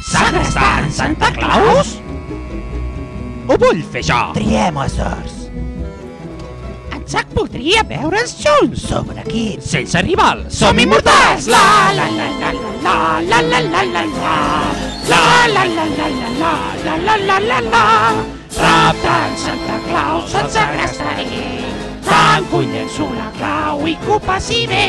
Segrestant Santa Claus? Ho vull fer jo! Triem éssers. En Jack voldria veure'ns junts! Som un equip. Sense rivals! Som immortals! La la la la la la la la la la la la la la la la la la la la. Raptant Santa Claus et segrestaré, t'enconyenço la clau i que ho passi bé.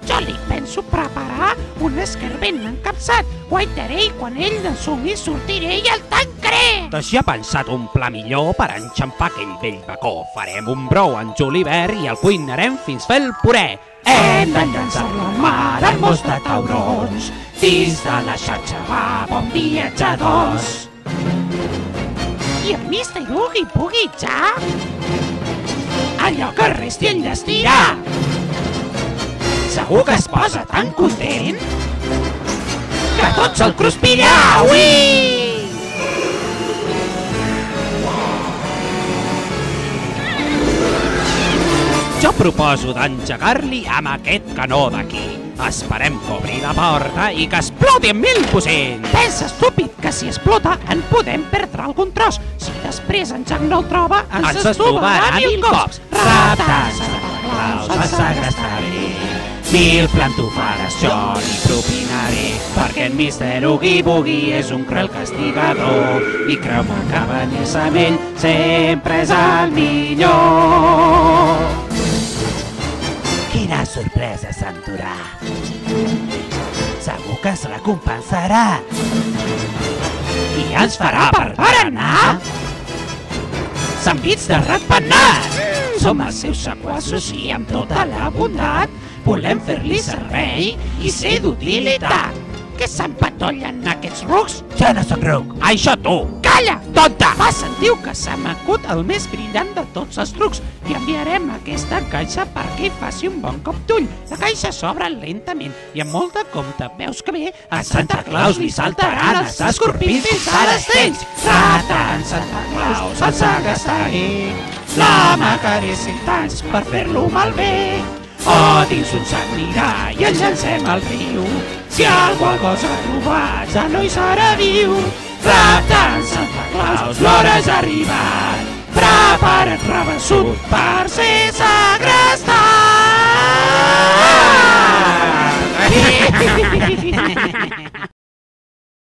Jo li penso preparar un esquer ben encapçat, guaitaré i quan ell d'ensumir sortiré i el tancaré. Teixi ha pensat un pla millor per enxampar aquell vell bacó. Farem un brou en julivert i el cuinarem fins fer el puré. Hem de llançar-lo al mar amb molts de taurons, dins de la xarxa va bon viatjadors. I amb Mr. Oogie Boogie Jack allò que resti enllestirà. Segur que es posa tan content que tot se'l cruspirà, ui! Jo proposo d'engegar-li amb aquest canó d'aquí. Esperem que obri la porta i que exploti en 1000%. Pensa, estúpid, que si explota en podem perdre algun tros. Si després en Jack no el troba, ens estovarà 1000 cops. Raptant Santa Claus el segrestaré, 1000 plantofades jo li propinaré, perquè en Mr. Oogie Boogie és un cruel castigador i creu-me que venir-se amb ell sempre és el millor. Quina sorpresa s'endurà. Segur que es recompensarà I ens farà per berenar sambits de ratpenat. Som els seus sequaços i amb tota la bondat volem fer-li servei i ser d'utilitat. Què s'empatollen aquests rucs? Jo no sóc ruc. Això tu! Calla, tonta! Va, sentiu que s'ha macut el més brillant de tots els trucs i enviarem aquesta caixa perquè faci un bon cop d'ull. La caixa s'obre lentament i amb molt de compte. Veus que bé? A Santa Claus li saltaran els escorpins fins a les dents. Raptant Santa Claus el segrestaré, la mataré 100 anys per fer-lo malbé. Oh, dins un sac anirà i ens llancem al riu. Si algú cosa ha trobat ja no hi serà viu. Raptant Santa Claus, l'hora ja ha arribat. Prepara't, rabassut, per ser segrestat.